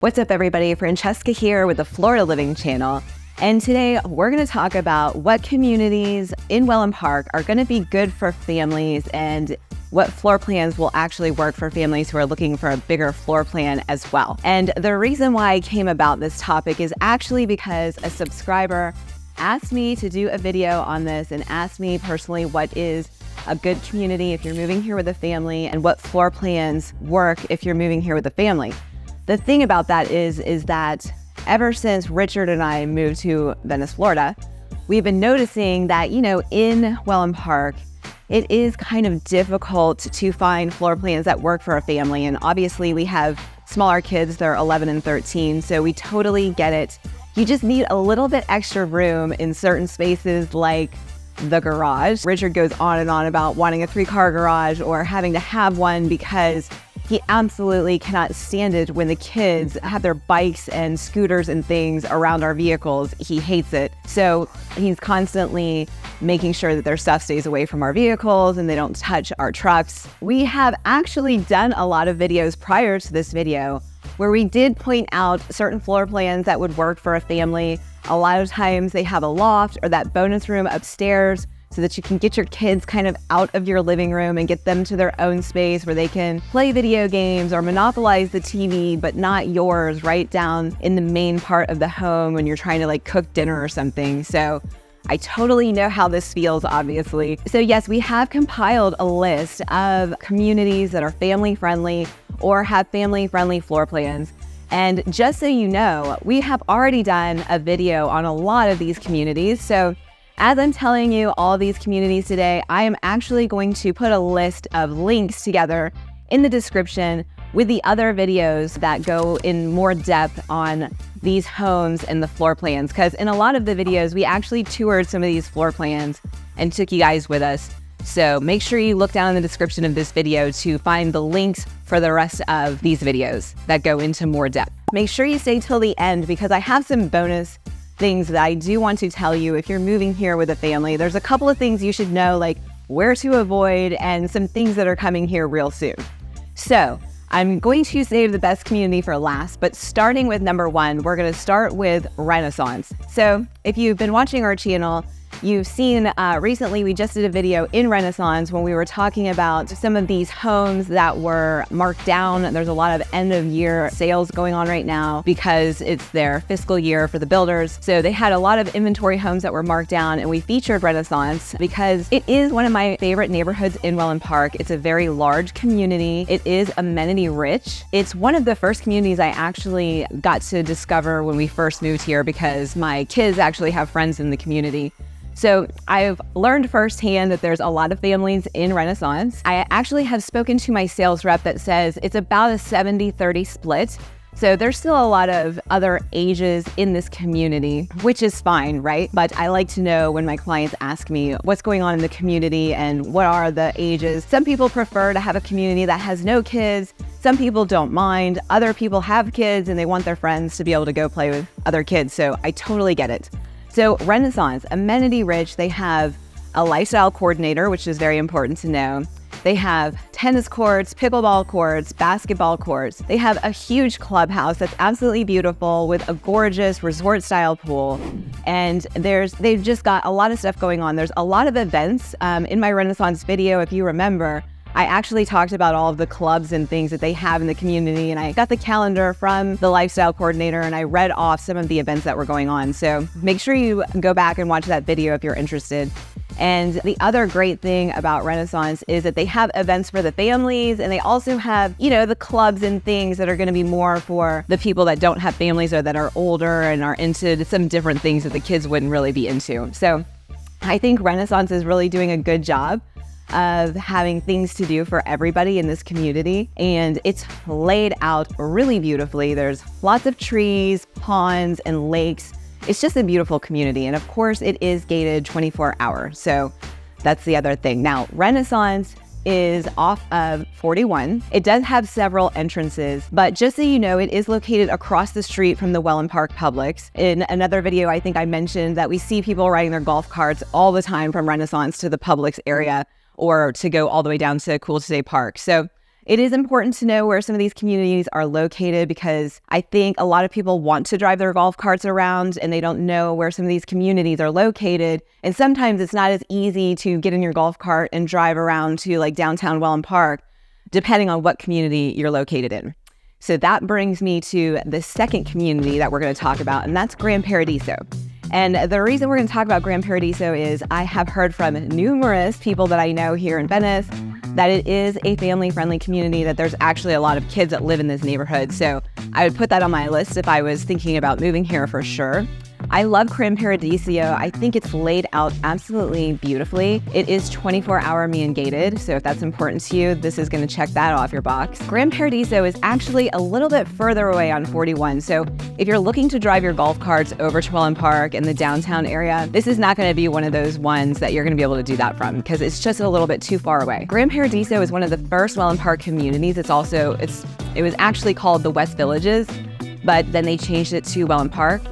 What's up, everybody? Francesca here with the Florida Living channel. And today we're going to talk about what communities in Wellen Park are going to be good for families and what floor plans will actually work for families who are looking for a bigger floor plan as well. And the reason why I came about this topic is actually because a subscriber asked me to do a video on this and asked me personally what is a good community if you're moving here with a family and what floor plans work if you're moving here with a family. The thing about that is that ever since Richard and I moved to Venice, Florida, we've been noticing that, in Wellen Park, it is kind of difficult to find floor plans that work for a family. And obviously we have smaller kids, they're 11 and 13, so we totally get it. You just need a little bit extra room in certain spaces like the garage. Richard goes on and on about wanting a 3-car garage or having to have one because he absolutely cannot stand it when the kids have their bikes and scooters and things around our vehicles. He hates it. So he's constantly making sure that their stuff stays away from our vehicles and they don't touch our trucks. We have actually done a lot of videos prior to this video where we did point out certain floor plans that would work for a family. A lot of times they have a loft or that bonus room upstairs so that you can get your kids kind of out of your living room and get them to their own space where they can play video games or monopolize the TV, but not yours, right down in the main part of the home when you're trying to cook dinner or something. So I totally know how this feels, obviously. So yes, we have compiled a list of communities that are family friendly or have family friendly floor plans. And just so you know, we have already done a video on a lot of these communities. So as I'm telling you all these communities today, I am actually going to put a list of links together in the description with the other videos that go in more depth on these homes and the floor plans. Because in a lot of the videos, we actually toured some of these floor plans and took you guys with us. So make sure you look down in the description of this video to find the links for the rest of these videos that go into more depth. Make sure you stay till the end because I have some bonus things that I do want to tell you if you're moving here with a family. There's a couple of things you should know, like where to avoid and some things that are coming here real soon. So I'm going to save the best community for last, but starting with number 1, we're going to start with Renaissance. So if you've been watching our channel, you've seen recently we just did a video in Renaissance when we were talking about some of these homes that were marked down. There's a lot of end of year sales going on right now because it's their fiscal year for the builders. So they had a lot of inventory homes that were marked down, and we featured Renaissance because it is one of my favorite neighborhoods in Wellen Park. It's a very large community. It is amenity rich. It's one of the first communities I actually got to discover when we first moved here because my kids actually have friends in the community. So I've learned firsthand that there's a lot of families in Renaissance. I actually have spoken to my sales rep that says it's about a 70-30 split. So there's still a lot of other ages in this community, which is fine, right? But I like to know when my clients ask me what's going on in the community and what are the ages. Some people prefer to have a community that has no kids. Some people don't mind. Other people have kids and they want their friends to be able to go play with other kids. So I totally get it. So Renaissance, amenity rich, they have a lifestyle coordinator, which is very important to know. They have tennis courts, pickleball courts, basketball courts. They have a huge clubhouse that's absolutely beautiful with a gorgeous resort style pool. And they've just got a lot of stuff going on. There's a lot of events. In my Renaissance video, if you remember, I actually talked about all of the clubs and things that they have in the community, and I got the calendar from the lifestyle coordinator and I read off some of the events that were going on. So make sure you go back and watch that video if you're interested. And the other great thing about Renaissance is that they have events for the families, and they also have, the clubs and things that are going to be more for the people that don't have families or that are older and are into some different things that the kids wouldn't really be into. So I think Renaissance is really doing a good job of having things to do for everybody in this community, and it's laid out really beautifully. There's lots of trees, ponds, and lakes. It's just a beautiful community, and of course it is gated 24 hours, so that's the other thing. Now, Renaissance is off of 41. It does have several entrances, but just so you know, it is located across the street from the Wellen Park Publix. In another video, I think I mentioned that we see people riding their golf carts all the time from Renaissance to the Publix area, or to go all the way down to Cool Today Park. So It is important to know where some of these communities are located because I think a lot of people want to drive their golf carts around and they don't know where some of these communities are located. And sometimes it's not as easy to get in your golf cart and drive around to like downtown Wellen Park, depending on what community you're located in. So that brings me to the second community that we're going to talk about, and that's Grand Paradiso. And the reason we're going to talk about Grand Paradiso is I have heard from numerous people that I know here in Venice that it is a family-friendly community, that there's actually a lot of kids that live in this neighborhood. So I would put that on my list if I was thinking about moving here for sure. I love Grand Paradiso. I think it's laid out absolutely beautifully. It is 24-hour mean gated, so if that's important to you, this is going to check that off your box. Grand Paradiso is actually a little bit further away on 41, so if you're looking to drive your golf carts over to Wellen Park in the downtown area, this is not going to be one of those ones that you're going to be able to do that from because it's just a little bit too far away. Grand Paradiso is one of the first Wellen Park communities. It was actually called the West Villages, but then they changed it to Wellen Park.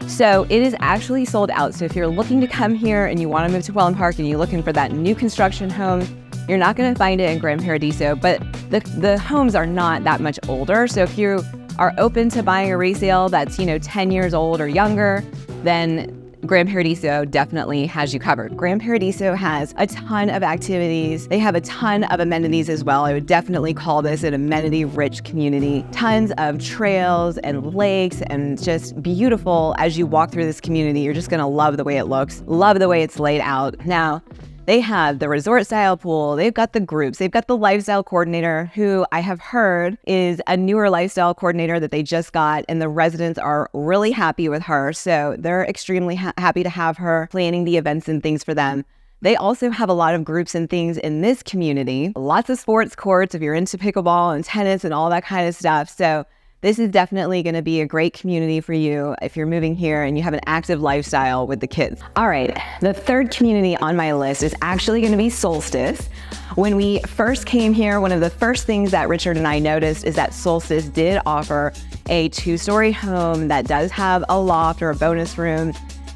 So it is actually sold out. So if you're looking to come here and you want to move to Wellen Park and you're looking for that new construction home, you're not going to find it in Grand Paradiso, but the homes are not that much older. So if you are open to buying a resale that's, 10 years old or younger, then Grand Paradiso definitely has you covered. Grand Paradiso has a ton of activities. They have a ton of amenities as well. I would definitely call this an amenity-rich community. Tons of trails and lakes and just beautiful as you walk through this community. You're just gonna love the way it looks, love the way it's laid out. Now, they have the resort style pool, they've got the groups, they've got the lifestyle coordinator who I have heard is a newer lifestyle coordinator that they just got, and the residents are really happy with her. So they're extremely happy to have her planning the events and things for them. They also have a lot of groups and things in this community, lots of sports courts if you're into pickleball and tennis and all that kind of stuff. So this is definitely going to be a great community for you if you're moving here and you have an active lifestyle with the kids. All right, the third community on my list is actually going to be Solstice. When we first came here, one of the first things that Richard and I noticed is that Solstice did offer a 2-story home that does have a loft or a bonus room,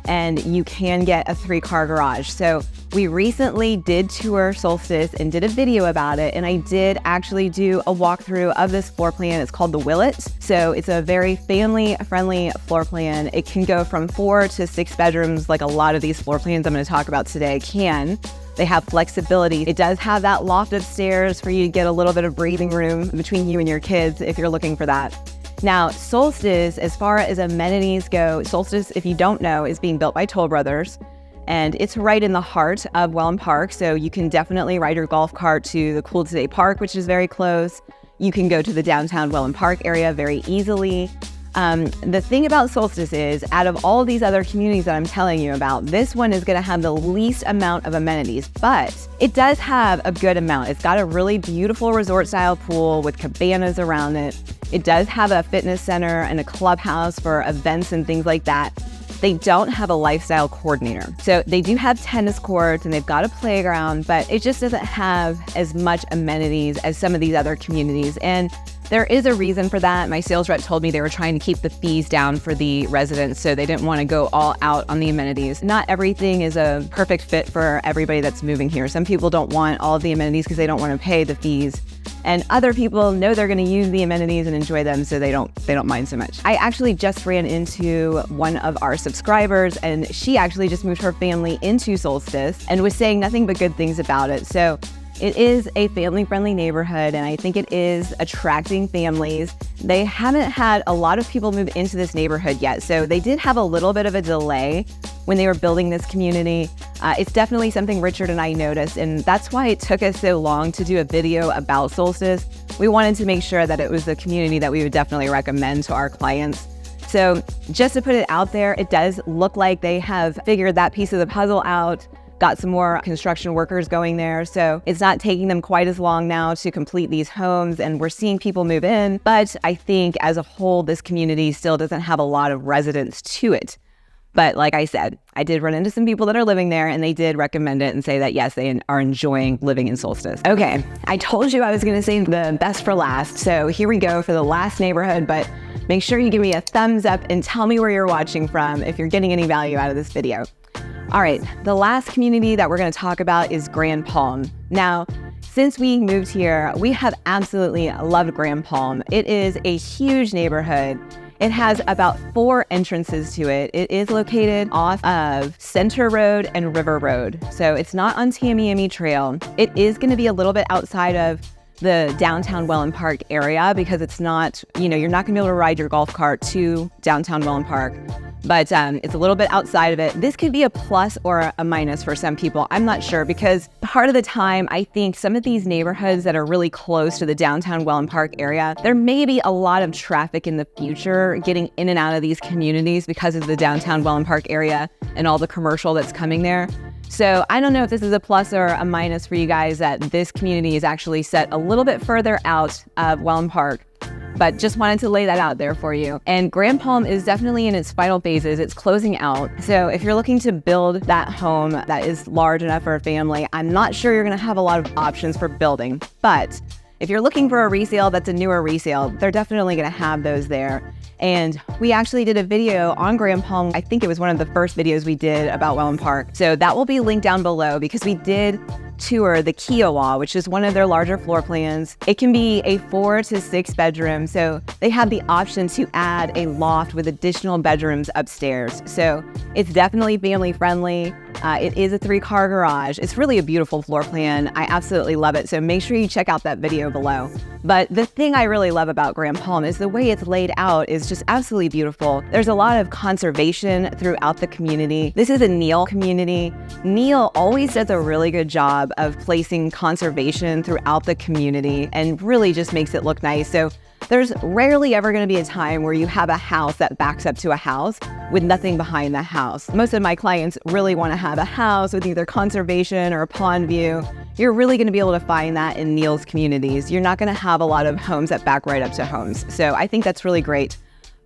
and you can get a 3-car garage. So we recently did tour Solstice and did a video about it, and I did actually do a walkthrough of this floor plan. It's called the Willet. So it's a very family-friendly floor plan. It can go from 4 to 6 bedrooms, like a lot of these floor plans I'm going to talk about today can. They have flexibility. It does have that loft upstairs for you to get a little bit of breathing room between you and your kids if you're looking for that. Now, Solstice, as far as amenities go, Solstice, if you don't know, is being built by Toll Brothers. And it's right in the heart of Wellen Park, so you can definitely ride your golf cart to the Cool Today Park, which is very close. You can go to the downtown Wellen Park area very easily. The thing about Solstice is, out of all these other communities that I'm telling you about, this one is going to have the least amount of amenities, but it does have a good amount. It's got a really beautiful resort-style pool with cabanas around it. It does have a fitness center and a clubhouse for events and things like that. They don't have a lifestyle coordinator. So they do have tennis courts and they've got a playground, but it just doesn't have as much amenities as some of these other communities. And there is a reason for that. My sales rep told me they were trying to keep the fees down for the residents, so they didn't want to go all out on the amenities. Not everything is a perfect fit for everybody that's moving here. Some people don't want all of the amenities because they don't want to pay the fees. And other people know they're going to use the amenities and enjoy them, so they don't mind so much. I actually just ran into one of our subscribers, and she actually just moved her family into Solstice and was saying nothing but good things about it. So it is a family-friendly neighborhood, and I think it is attracting families. They haven't had a lot of people move into this neighborhood yet, so they did have a little bit of a delay when they were building this community. It's definitely something Richard and I noticed, and that's why it took us so long to do a video about Solstice. We wanted to make sure that it was a community that we would definitely recommend to our clients. So just to put it out there, it does look like they have figured that piece of the puzzle out, got some more construction workers going there. So it's not taking them quite as long now to complete these homes, and we're seeing people move in. But I think as a whole, this community still doesn't have a lot of residents to it. But like I said, I did run into some people that are living there, and they did recommend it and say that, yes, they are enjoying living in Solstice. Okay, I told you I was going to save the best for last. So here we go for the last neighborhood, but make sure you give me a thumbs up and tell me where you're watching from if you're getting any value out of this video. All right, the last community that we're going to talk about is Grand Palm. Now, Since we moved here, we have absolutely loved Grand Palm. It is a huge neighborhood. It has about 4 entrances to it. It is located off of Center Road and River Road. So it's not on Tamiami Trail. It is going to be a little bit outside of the downtown Wellen Park area because it's not, you're not going to be able to ride your golf cart to downtown Wellen Park. But it's a little bit outside of it. This could be a plus or a minus for some people. I'm not sure because part of the time, I think some of these neighborhoods that are really close to the downtown Wellen Park area, there may be a lot of traffic in the future getting in and out of these communities because of the downtown Wellen Park area and all the commercial that's coming there. So I don't know if this is a plus or a minus for you guys that this community is actually set a little bit further out of Wellen Park. But just wanted to lay that out there for you. And Grand Palm is definitely in its final phases. It's closing out. So if you're looking to build that home that is large enough for a family, I'm not sure you're going to have a lot of options for building. But if you're looking for a resale that's a newer resale, they're definitely going to have those there. And we actually did a video on Grand Palm. I think it was one of the first videos we did about Wellen Park. So that will be linked down below because we did tour the Kiowa, which is one of their larger floor plans. It can be a 4 to 6 bedroom. So they have the option to add a loft with additional bedrooms upstairs. So it's definitely family friendly. It is a 3-car garage. It's really a beautiful floor plan. I absolutely love it. So make sure you check out that video below. But the thing I really love about Grand Palm is the way it's laid out is just absolutely beautiful. There's a lot of conservation throughout the community. This is a Neil community. Neil always does a really good job of placing conservation throughout the community and really just makes it look nice. So there's rarely ever going to be a time where you have a house that backs up to a house with nothing behind the house. Most of my clients really want to have a house with either conservation or a pond view. You're really going to be able to find that in Neil's communities. You're not going to have a lot of homes that back right up to homes. So I think that's really great.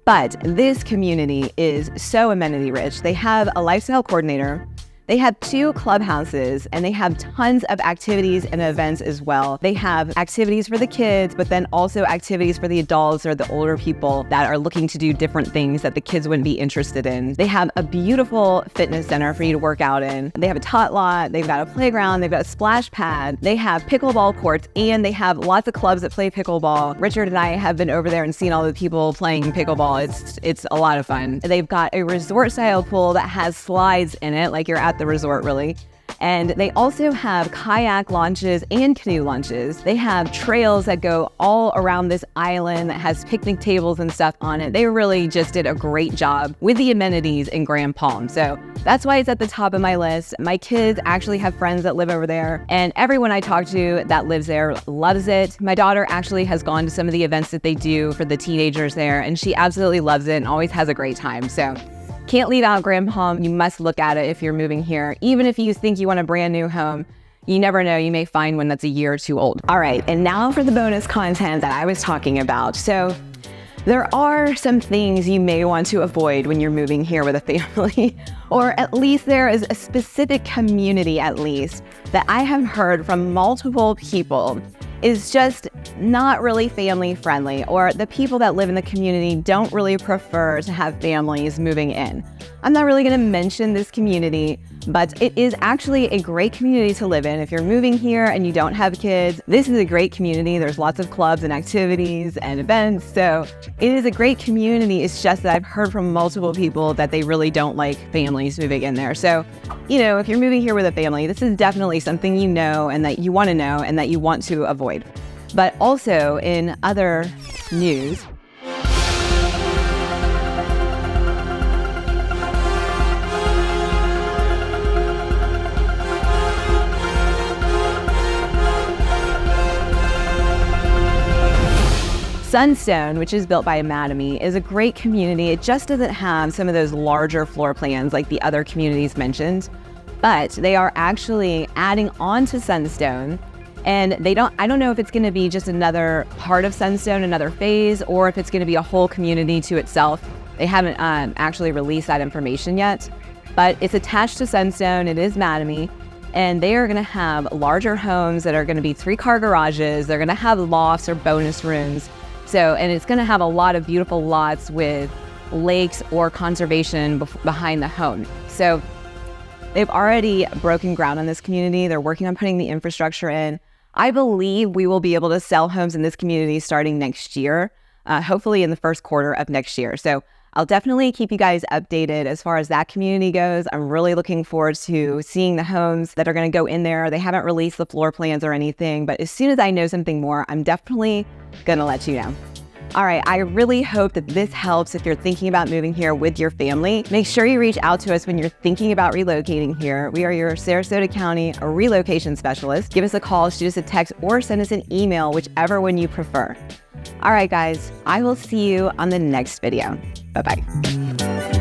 But this community is so amenity rich. They have a lifestyle coordinator. They have 2 clubhouses and they have tons of activities and events as well. They have activities for the kids, but then also activities for the adults or the older people that are looking to do different things that the kids wouldn't be interested in. They have a beautiful fitness center for you to work out in. They have a tot lot, they've got a playground, they've got a splash pad, they have pickleball courts, and they have lots of clubs that play pickleball. Richard and I have been over there and seen all the people playing pickleball. It's a lot of fun. They've got a resort style pool that has slides in it, like you're at the resort really. And they also have kayak launches and canoe launches. They have trails that go all around this island that has picnic tables and stuff on it. They really just did a great job with the amenities in Grand Palm. So that's why it's at the top of my list. My kids actually have friends that live over there, and everyone I talk to that lives there loves it. My daughter actually has gone to some of the events that they do for the teenagers there, and she absolutely loves it and always has a great time. So can't leave out Grand Palm. You must look at it if you're moving here. Even if you think you want a brand new home, you never know, you may find one that's a year or 2 old. All right, and now for the bonus content that I was talking about. So there are some things you may want to avoid when you're moving here with a family, or at least there is a specific community at least that I have heard from multiple people is just not really family friendly, or the people that live in the community don't really prefer to have families moving in. I'm not really going to mention this community, but it is actually a great community to live in. If you're moving here and you don't have kids, this is a great community. There's lots of clubs and activities and events. So it is a great community. It's just that I've heard from multiple people that they really don't like families moving in there. So, if you're moving here with a family, this is definitely something you know and that you want to know and that you want to avoid. But also in other news, Sunstone, which is built by Anatomy, is a great community. It just doesn't have some of those larger floor plans like the other communities mentioned, but they are actually adding on to Sunstone. And I don't know if it's going to be just another part of Sunstone, another phase, or if it's going to be a whole community to itself. They haven't actually released that information yet, but it's attached to Sunstone. It is Anatomy. And they are going to have larger homes that are going to be 3-car garages. They're going to have lofts or bonus rooms. And it's going to have a lot of beautiful lots with lakes or conservation behind the home. So they've already broken ground on this community. They're working on putting the infrastructure in. I believe we will be able to sell homes in this community starting next year, hopefully in the first quarter of next year. So I'll definitely keep you guys updated as far as that community goes. I'm really looking forward to seeing the homes that are going to go in there. They haven't released the floor plans or anything, but as soon as I know something more, I'm definitely going to let you know. All right, I really hope that this helps if you're thinking about moving here with your family. Make sure you reach out to us when you're thinking about relocating here. We are your Sarasota County relocation specialist. Give us a call, shoot us a text, or send us an email, whichever one you prefer. All right, guys, I will see you on the next video. Bye-bye.